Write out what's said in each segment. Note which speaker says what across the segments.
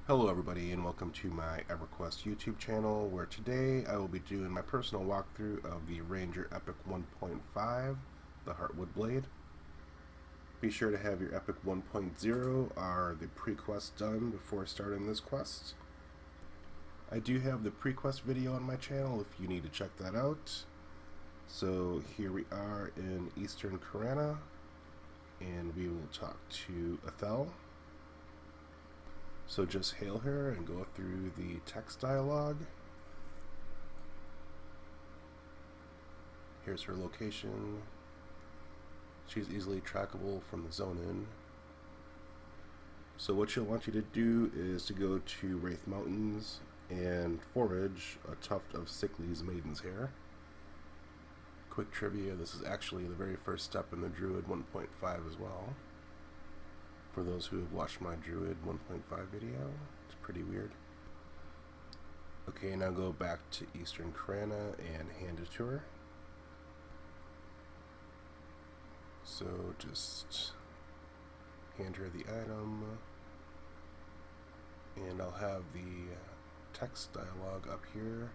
Speaker 1: Hello everybody and welcome to my EverQuest YouTube channel, where today I will be doing my personal walkthrough of the Ranger Epic 1.5, the HeartWood blade. Be sure to have your Epic 1.0 or the pre-quest done before starting this quest. I do have the pre-quest video on my channel if you need to check that out. So here we are in Eastern Karana, and we will talk to Ethel. So just hail her and go through the text dialogue. Here's her location. She's easily trackable from the zone in. So what she'll want you to do is to go to Wraith Mountains and forage a tuft of Sickly's Maiden's Hair. Quick trivia, this is actually the very first step in the Druid 1.5 as well. For those who have watched my Druid 1.5 video, it's pretty weird. Okay, now go back to Eastern Karana and hand it to her. So just hand her the item, and I'll have the text dialogue up here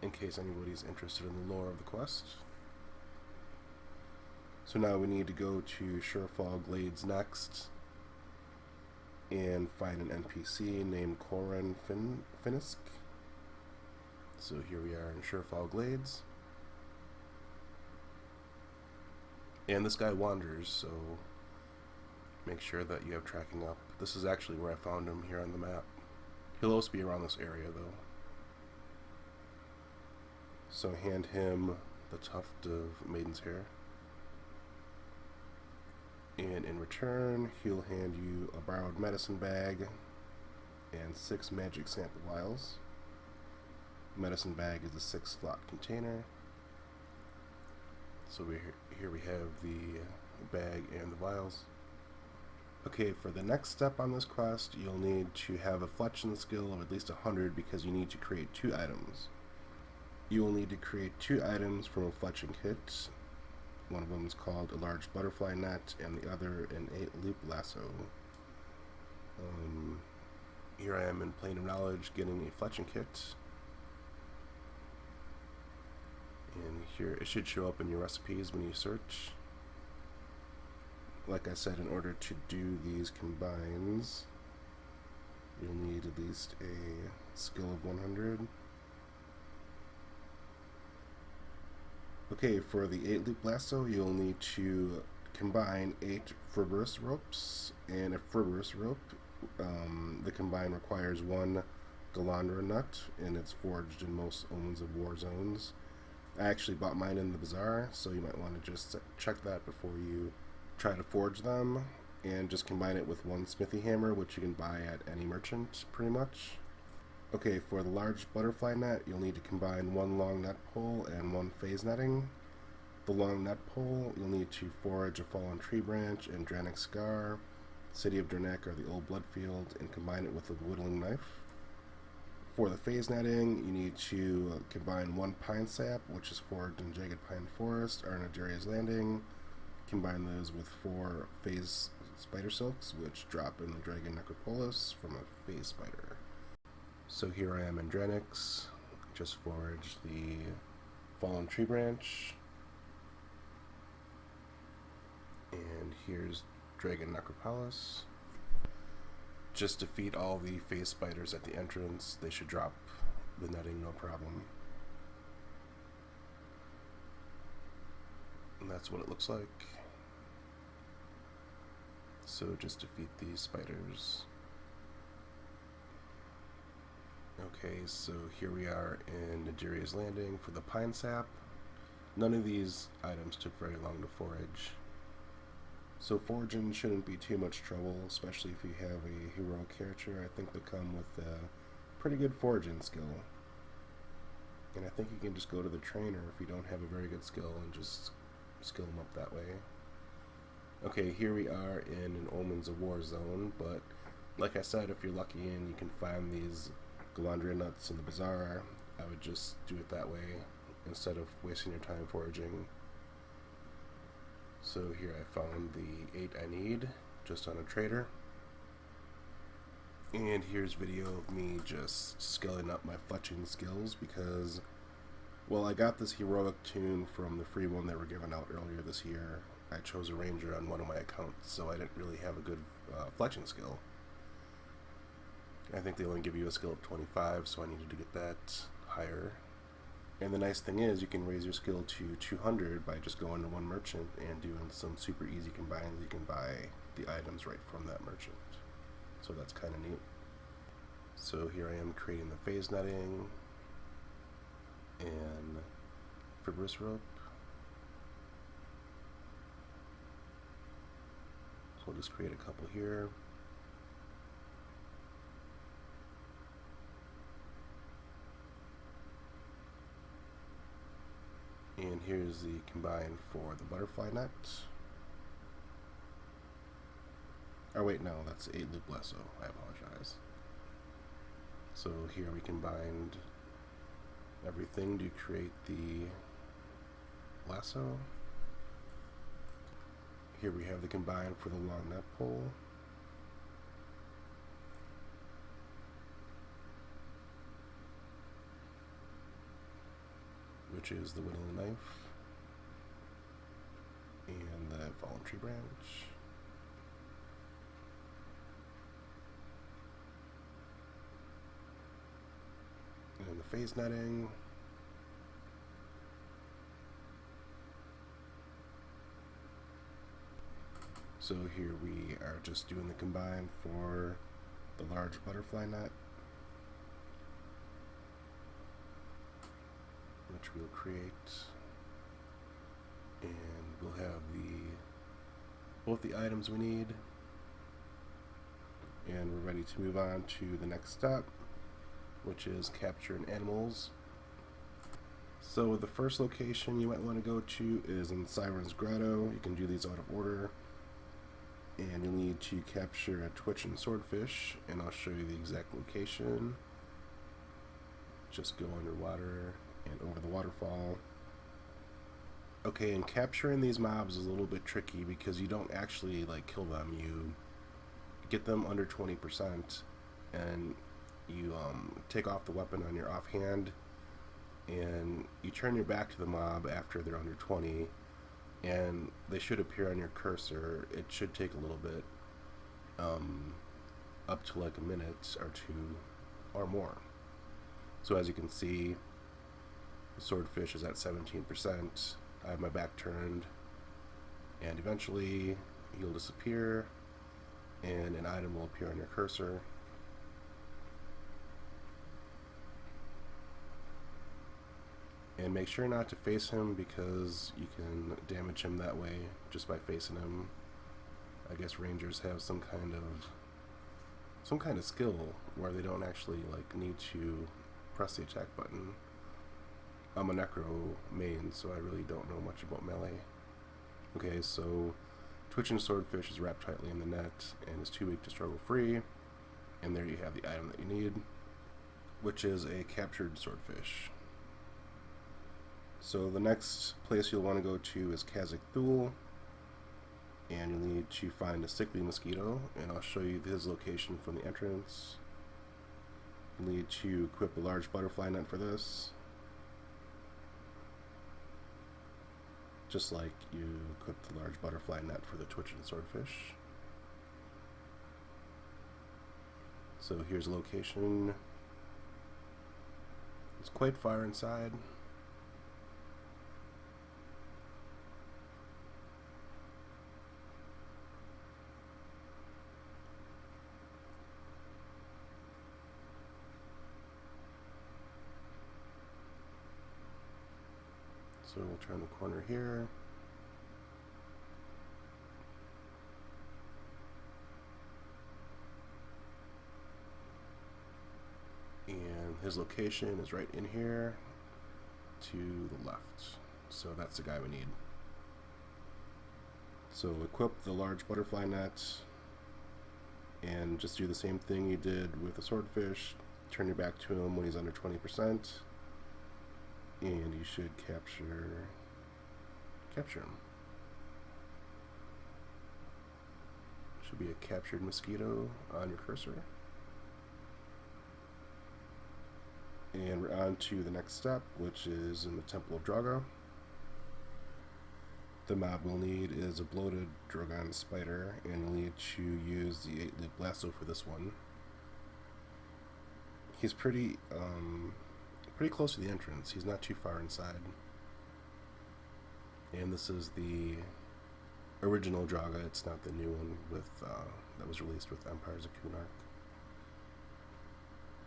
Speaker 1: in case anybody's interested in the lore of the quest. So now we need to go to Surefall Glades next and find an NPC named Karana Finisk. So here we are in Surefall Glades. And this guy wanders, so make sure that you have tracking up. This is actually where I found him here on the map. He'll also be around this area though. So hand him the tuft of Maiden's Hair. And in return, he'll hand you a borrowed medicine bag and 6 magic sample vials. Medicine bag is a 6-slot container. So here we have the bag and the vials. Okay, for the next step on this quest, you'll need to have a Fletching skill of at least 100 because you need to create 2 items. You will need to create 2 items from a Fletching kit. One of them is called a large butterfly net, and the other an 8-loop lasso. Here I am in Plane of Knowledge getting a Fletching kit. And here it should show up in your recipes when you search. Like I said, in order to do these combines, you'll need at least a skill of 100. Okay, for the 8-loop lasso, you'll need to combine 8 Fribberous ropes and a Fribberous rope. The combine requires 1 Galandra nut, and it's forged in most Omens of War zones. I actually bought mine in the bazaar, so you might want to just check that before you try to forge them, and just combine it with 1 smithy hammer, which you can buy at any merchant, pretty much. Okay, for the large butterfly net, you'll need to combine 1 long net pole and 1 phase netting. The long net pole, you'll need to forage a fallen tree branch and Dranic Scar, City of Dranic or the Old Bloodfield, and combine it with a whittling knife. For the phase netting, you need to combine 1 pine sap, which is forged in Jagged Pine Forest or Nadaria's Landing. Combine those with 4 phase spider silks, which drop in the Dragon Necropolis from a phase spider. So here I am in Dranix, just foraged the fallen tree branch, and here's Dragon Necropolis. Just defeat all the phase spiders at the entrance, they should drop the netting no problem. And that's what it looks like. So just defeat these spiders. Okay, so here we are in Nadaria's Landing for the pine sap. None of these items took very long to forage. So foraging shouldn't be too much trouble, especially if you have a heroic character. I think they come with a pretty good foraging skill. And I think you can just go to the trainer if you don't have a very good skill and just skill them up that way. Okay, here we are in an Omens of War zone, but like I said, if you're lucky and you can find these Galandra nuts in the bazaar, I would just do it that way instead of wasting your time foraging. So here I found the 8 I need just on a trader, And here's video of me just scaling up my fletching skills because, well, I got this heroic tune from the free one they were giving out earlier this year. I chose a ranger on one of my accounts, so I didn't really have a good fletching skill. I think they only give you a skill of 25, so I needed to get that higher. And the nice thing is you can raise your skill to 200 by just going to one merchant and doing some super easy combines. You can buy the items right from that merchant. So that's kind of neat. So here I am creating the phase netting and fibrous rope. So we'll just create a couple here. And here's the combine for the butterfly net. Oh wait, no, that's 8 loop lasso. I apologize. So here we combined everything to create the lasso. Here we have the combine for the long net pole. Which is the whittling knife and the fallen tree branch. And the phase netting. So here we are just doing the combine for the large butterfly net, which we'll create, and we'll have both the items we need, and we're ready to move on to the next step, which is capturing animals. So the first location you might want to go to is in Siren's Grotto. You can do these out of order, and you'll need to capture a twitching swordfish, and I'll show you the exact location. Just go underwater and over the waterfall. Okay, and capturing these mobs is a little bit tricky because you don't actually kill them. You get them under 20% and you take off the weapon on your offhand and you turn your back to the mob after they're under 20, and they should appear on your cursor. It should take a little bit, up to a minute or two or more. So as you can see, the swordfish is at 17%. I have my back turned, and eventually he'll disappear and an item will appear on your cursor. And make sure not to face him because you can damage him that way just by facing him. I guess rangers have some kind of skill where they don't actually need to press the attack button. I'm a necro main, so I really don't know much about melee. Okay, so twitching swordfish is wrapped tightly in the net and is too weak to struggle free. And there you have the item that you need, which is a captured swordfish. So the next place you'll want to go to is Kazakh Thule, and you'll need to find a sickly mosquito, and I'll show you his location from the entrance. You'll need to equip a large butterfly net for this, just like you equipped the large butterfly net for the twitching swordfish. So here's a location. It's quite far inside. So we'll turn the corner here. And his location is right in here to the left. So that's the guy we need. So equip the large butterfly net and just do the same thing you did with the swordfish. Turn your back to him when he's under 20%. And you should capture him. Should be a captured mosquito on your cursor. And we're on to the next step, which is in the Temple of Draga. The mob we'll need is a bloated Drogon spider, and you'll need to use the 8-loop lasso for this one. He's pretty close to the entrance. He's not too far inside. And this is the original Draga. It's not the new one with that was released with Empires of Kunark.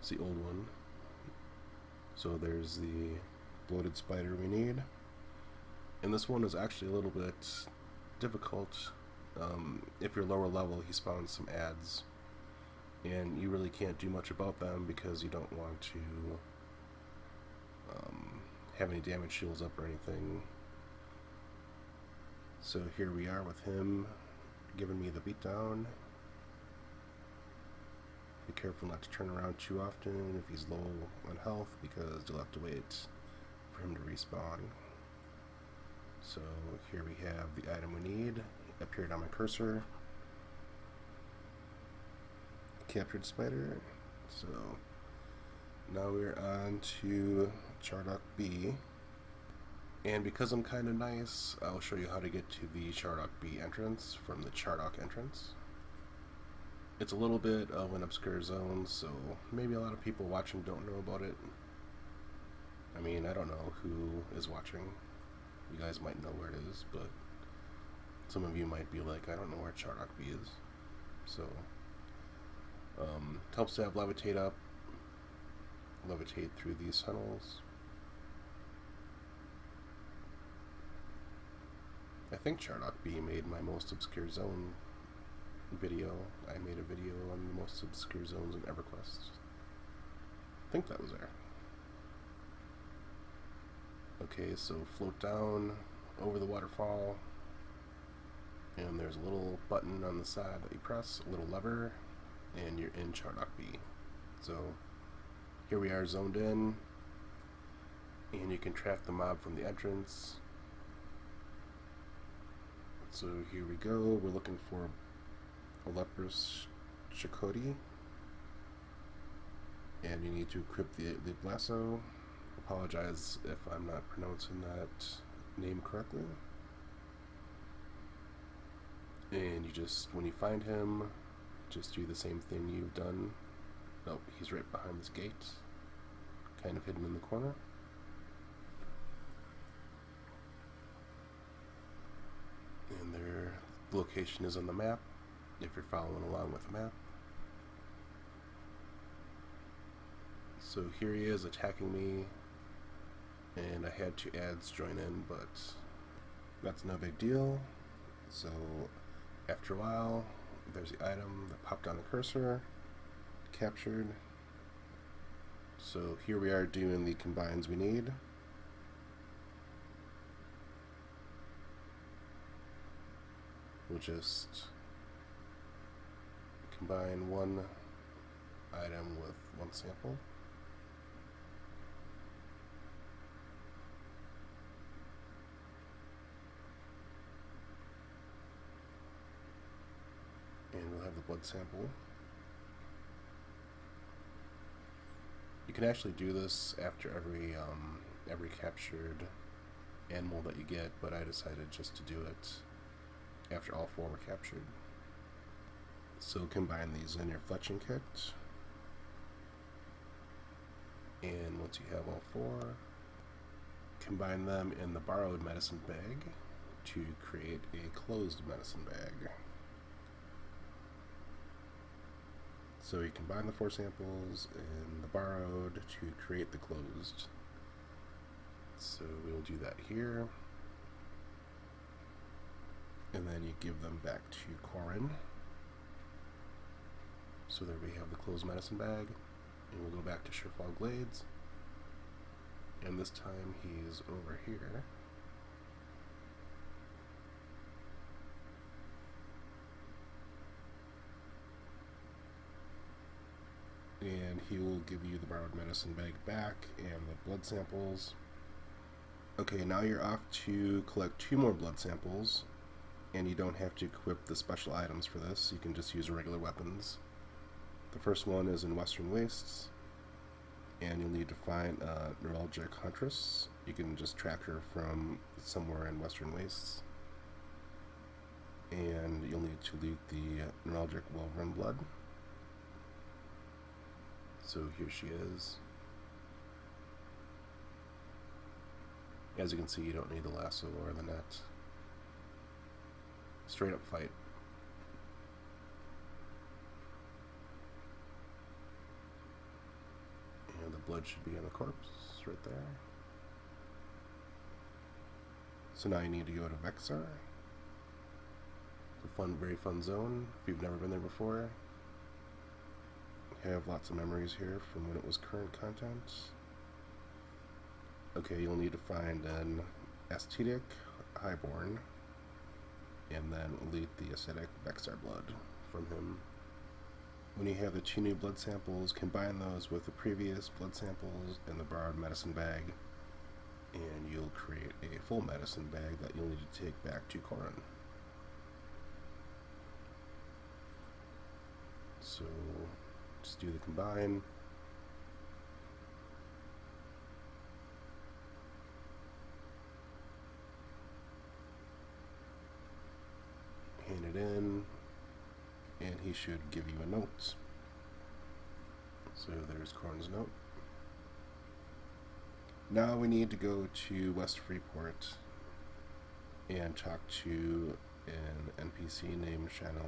Speaker 1: It's the old one. So there's the bloated spider we need. And this one is actually a little bit difficult. If you're lower level, he spawns some ads. And you really can't do much about them because you don't want to have any damage shields up or anything. So here we are with him giving me the beatdown. Be careful not to turn around too often if he's low on health, because you'll have to wait for him to respawn. So here we have the item we need. It appeared on my cursor. Captured spider. So now we're on to Chardok B. And because I'm kind of nice, I'll show you how to get to the Chardok B entrance from the Chardok entrance. It's a little bit of an obscure zone, so maybe a lot of people watching don't know about it. I mean, I don't know who is watching. You guys might know where it is, but some of you might be like, I don't know where Chardok B is. So, it helps to have levitate up, levitate through these tunnels. I think Chardok B made my most obscure zone video. I made a video on the most obscure zones in EverQuest. I think that was there. Okay, so float down over the waterfall, and there's a little button on the side that you press, a little lever, and you're in Chardok B. So here we are zoned in, and you can track the mob from the entrance. So here we go. We're looking for a leprous Chakotay, and you need to equip the lasso. Apologize if I'm not pronouncing that name correctly. And you just, when you find him, just do the same thing you've done. Oh, he's right behind this gate, kind of hidden in the corner. And their location is on the map, if you're following along with the map. So here he is attacking me, and I had two ads join in, but that's no big deal. So after a while, there's the item that popped on the cursor, captured. So here we are doing the combines we need. We'll just combine one item with one sample. And we'll have the blood sample. You can actually do this after every captured animal that you get, but I decided just to do it after all four were captured. So combine these in your fletching kit, and once you have all four, combine them in the borrowed medicine bag to create a closed medicine bag. So you combine the four samples in the borrowed to create the closed. So we'll do that here. And then you give them back to Corin. So there we have the closed medicine bag. And we'll go back to Surefall Glades. And this time he's over here. And he will give you the borrowed medicine bag back and the blood samples. Okay, now you're off to collect 2 more blood samples. And you don't have to equip the special items for this. You can just use regular weapons. The first one is in Western Wastes. and you'll need to find a neuralgic huntress. You can just track her from somewhere in Western Wastes, and you'll need to loot the neuralgic Wolverine blood. So here she is. As you can see, you don't need the lasso or the net. Straight up fight. And the blood should be in the corpse right there. So now you need to go to Vexar. It's a fun, very fun zone if you've never been there before. You have lots of memories here from when it was current content. Okay, you'll need to find an aesthetic highborn and then loot the acidic Vexar blood from him. When you have the 2 new blood samples, combine those with the previous blood samples in the borrowed medicine bag, and you'll create a full medicine bag that you'll need to take back to Karana. So just do the combine. Hand it in, and he should give you a note. So there's Corn's note. Now we need to go to West Freeport and talk to an NPC named Shanna.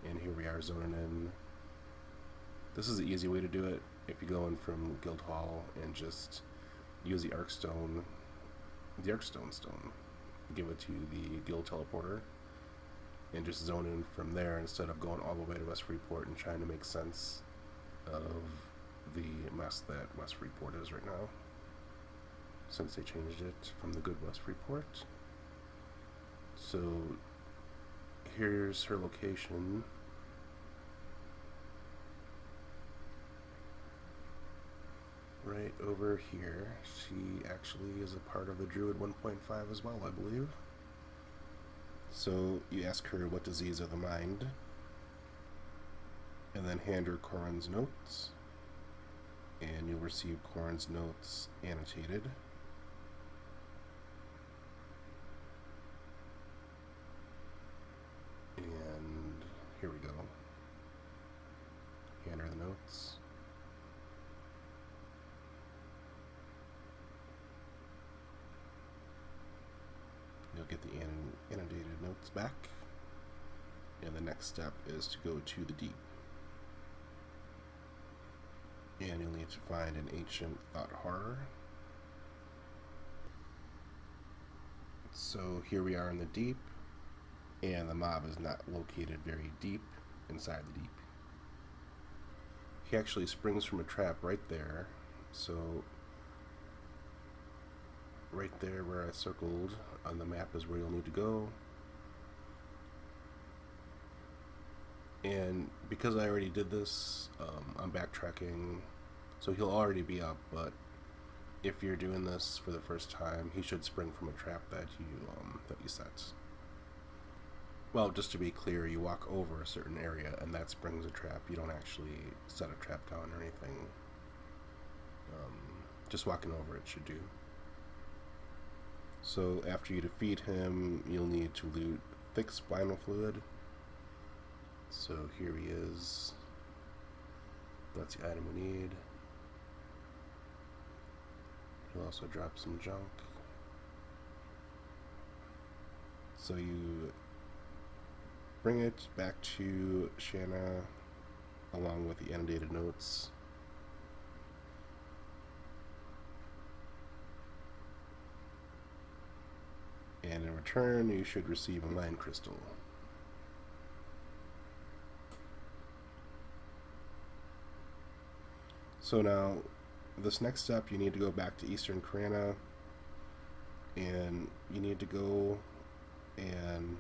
Speaker 1: And here we are zoning in. This is the easy way to do it. If you go in from Guildhall and just use the Arkstone stone, give it to the Guild Teleporter, and just zone in from there instead of going all the way to West Freeport and trying to make sense of the mess that West Freeport is right now, since they changed it from the good West Freeport. So here's her location. Right over here. She actually is a part of the Druid 1.5 as well, I believe. So you ask her what disease of the mind, and then hand her Corin's notes, and you'll receive Corin's notes annotated. And here we go. Hand her the notes. You'll get the annotated notes back, and the next step is to go to the deep, and you'll need to find an ancient thought horror. So here we are in the deep, and the mob is not located very deep inside the deep. He actually springs from a trap right there, so right there where I circled on the map is where you'll need to go. And because I already did this, I'm backtracking, so he'll already be up, but if you're doing this for the first time, he should spring from a trap that you set. Well, just to be clear, you walk over a certain area and that springs a trap. You don't actually set a trap down or anything. Just walking over it should do. So after you defeat him, you'll need to loot thick spinal fluid. So here he is. That's the item we need. He'll also drop some junk. So you bring it back to Shanna along with the annotated notes. And in return, you should receive a mind crystal. So now, this next step, you need to go back to Eastern Karana, and you need to go and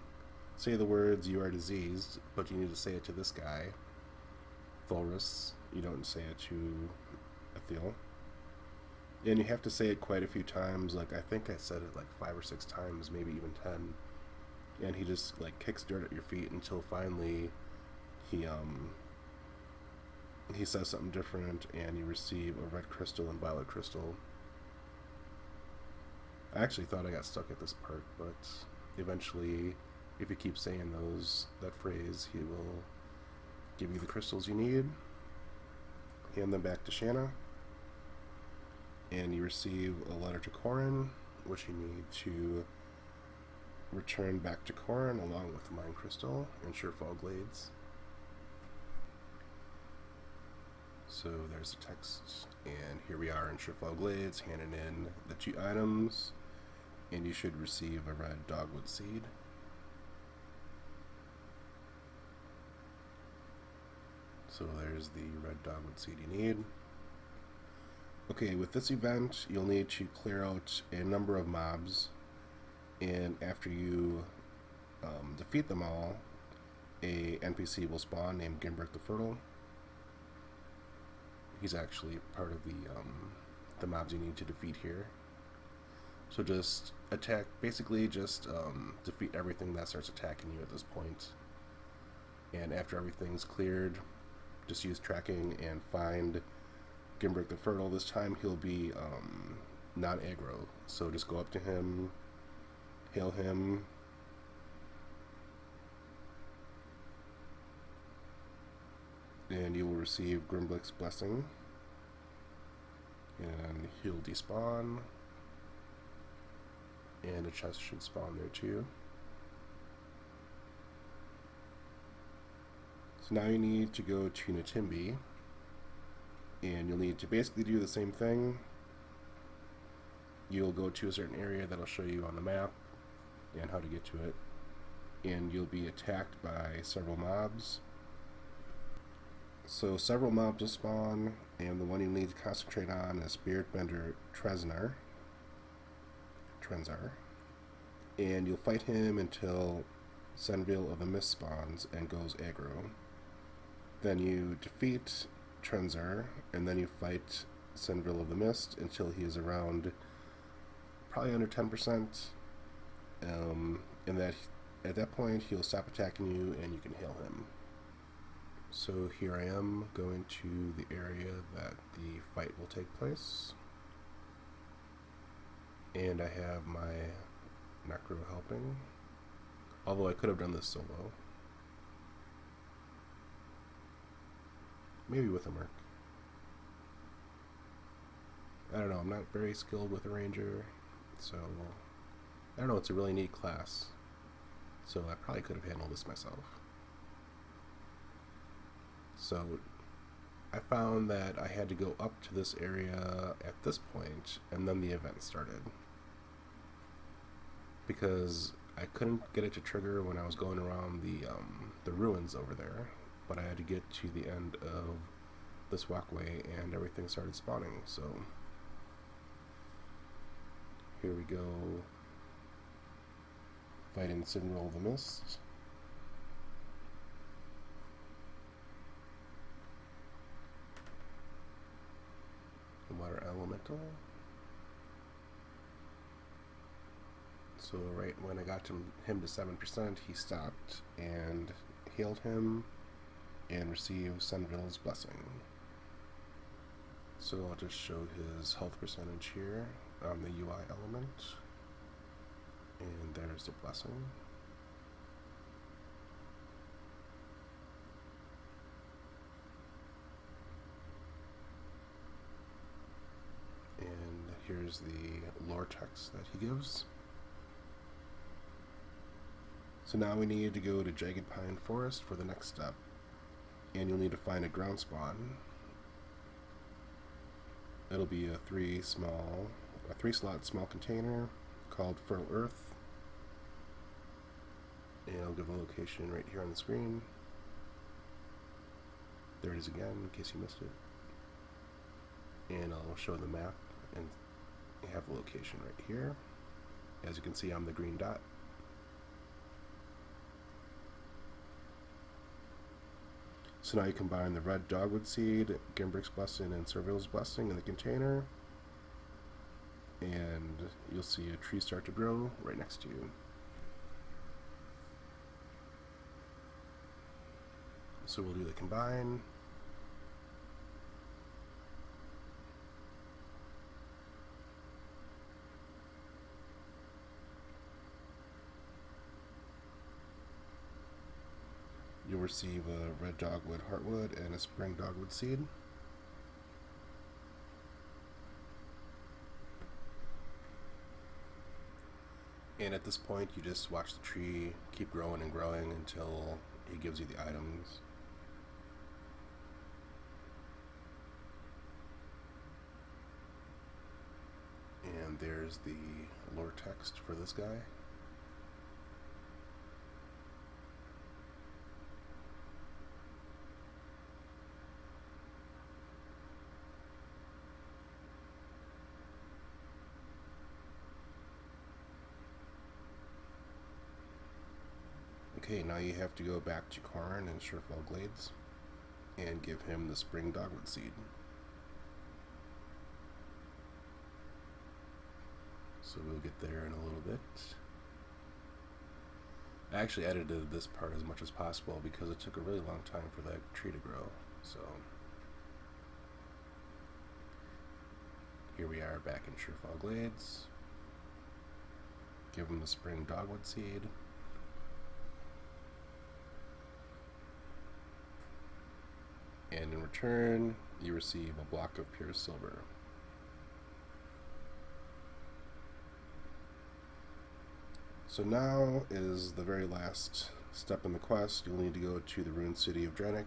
Speaker 1: say the words "you are diseased," but you need to say it to this guy, Thorus. You don't say it to Ethiel. And you have to say it quite a few times. Like, I think I said it like 5 or 6 times, maybe even 10. And he just like kicks dirt at your feet until finally he he says something different, and you receive a red crystal and violet crystal. I actually thought I got stuck at this part, but eventually, if you keep saying that phrase, he will give you the crystals you need. Hand them back to Shanna, and you receive a letter to Corin, which you need to return back to Corin along with the Mind Crystal in Surefall Glades. So there's the text, and here we are in Surefall Glades, handing in the 2 items, and you should receive a red dogwood seed. So there's the red dogwood seed you need. Okay, with this event, you'll need to clear out a number of mobs, and after you defeat them all, a NPC will spawn named Gimbert the Fertile. He's actually part of the mobs you need to defeat here. So just attack, basically just defeat everything that starts attacking you at this point. And after everything's cleared, just use tracking and find Gimbert the Fertile. This time he'll be non-aggro, so just go up to him, hail him, and you will receive Grimblick's blessing, and he'll despawn, and a chest should spawn there too. So now you need to go to Natimbi, and you'll need to basically do the same thing. You'll go to a certain area that'll show you on the map and how to get to it, and you'll be attacked by several mobs. So several mobs will spawn, and the one you need to concentrate on is Spiritbender Trenzar, and you'll fight him until Senville of the Mist spawns and goes aggro. Then you defeat Trenzar, and then you fight Senville of the Mist until he is around probably under 10%, and at that point he'll stop attacking you and you can hail him. So here I am going to the area that the fight will take place, and I have my Necro helping, although I could have done this solo. Maybe with a Merc. I don't know, I'm not very skilled with a Ranger, so I don't know, it's a really neat class, so I probably could have handled this myself. So I found that I had to go up to this area at this point, and then the event started, because I couldn't get it to trigger when I was going around the ruins over there, but I had to get to the end of this walkway and everything started spawning. So here we go, fighting Senville of the Mist. Water Elemental. So right when I got him to 7%, he stopped and healed him and received Senville's blessing. So I'll just show his health percentage here on the UI element, and there's the blessing. And here's the lore text that he gives. So now we need to go to Jagged Pine Forest for the next step, and you'll need to find a ground spawn. It'll be a 3-slot small container called Fertile Earth, and I'll give a location right here on the screen. There it is again, in case you missed it. And I'll show the map and have the location right here. As you can see, I'm the green dot. So now you combine the red dogwood seed, Gimbrick's blessing, and Senville's blessing in the container, and you'll see a tree start to grow right next to you. So we'll do the combine, you'll receive a red dogwood heartwood and a spring dogwood seed. And at this point, you just watch the tree keep growing and growing until he gives you the items. And there's the lore text for this guy. Okay, now you have to go back to Karana in Surefall Glades and give him the spring dogwood seed. So we'll get there in a little bit. I actually edited this part as much as possible because it took a really long time for that tree to grow. So here we are back in Surefall Glades. Give him the spring dogwood seed. And in return, you receive a block of pure silver. So now is the very last step in the quest. You'll need to go to the ruined city of Dranik,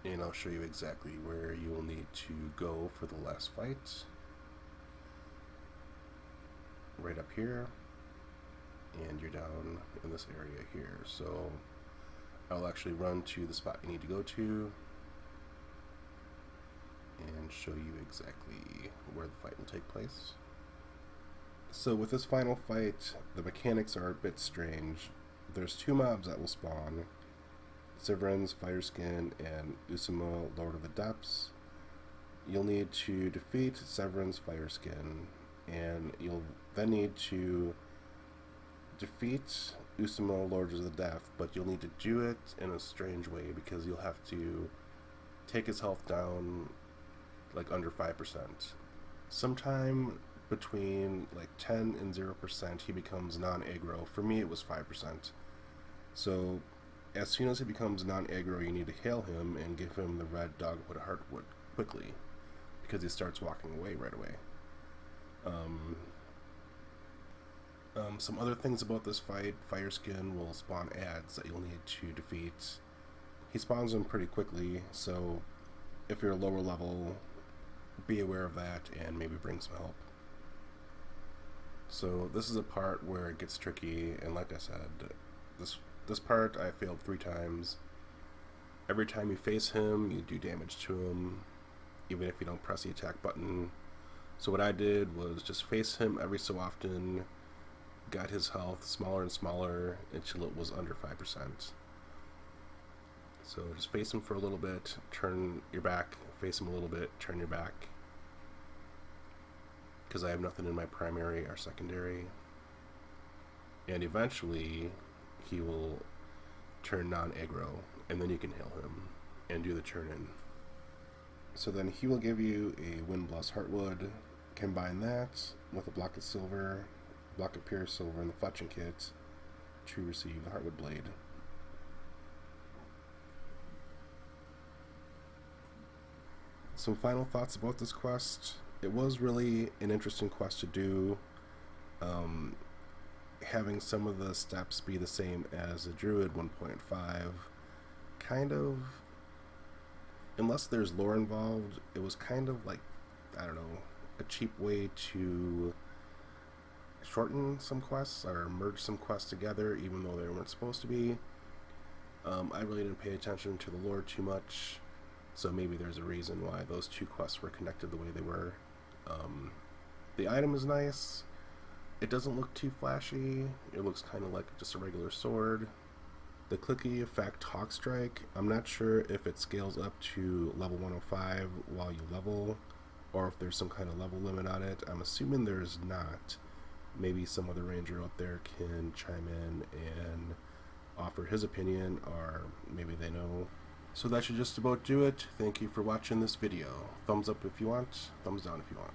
Speaker 1: and I'll show you exactly where you will need to go for the last fight. Right up here, and you're down in this area here. So I'll actually run to the spot you need to go to and show you exactly where the fight will take place. So with this final fight, the mechanics are a bit strange. There's two mobs that will spawn: Severan's Fireskin and Usumo, Lord of the Depths. You'll need to defeat Severan's Fireskin, and you'll then need to defeat Usumo, Lord of the Depths, but you'll need to do it in a strange way because you'll have to take his health down like under 5%. Sometime between like 10 and 0% he becomes non-aggro. For me it was 5%. So as soon as he becomes non-aggro, you need to hail him and give him the red dogwood heartwood quickly because he starts walking away right away. Some other things about this fight: Fireskin will spawn ads that you'll need to defeat. He spawns them pretty quickly, so if you're a lower level, be aware of that and maybe bring some help. So this is a part where it gets tricky, and like I said, this part I failed 3 times. Every time you face him, you do damage to him, even if you don't press the attack button. So what I did was just face him every so often, got his health smaller and smaller until it was under 5%. So just face him for a little bit, turn your back, face him a little bit, turn your back, because I have nothing in my primary or secondary, and eventually he will turn non-aggro, and then you can hail him and do the turn in. So then he will give you a Windblast Heartwood. Combine that with a block of silver, block of pure silver in the Fletching kit to receive the Heartwood Blade. Some final thoughts about this quest. It was really an interesting quest to do. Having some of the steps be the same as a Druid 1.5 kind of, unless there's lore involved, it was kind of like, I don't know, a cheap way to shorten some quests or merge some quests together even though they weren't supposed to be. I really didn't pay attention to the lore too much, so maybe there's a reason why those 2 quests were connected the way they were. The item is nice. It doesn't look too flashy. It looks kind of like just a regular sword. The clicky effect Hawk Strike, I'm not sure if it scales up to level 105 while you level, or if there's some kind of level limit on it. I'm assuming there's not. Maybe some other ranger out there can chime in and offer his opinion, or maybe they know. So that should just about do it. Thank you for watching this video. Thumbs up if you want, thumbs down if you want.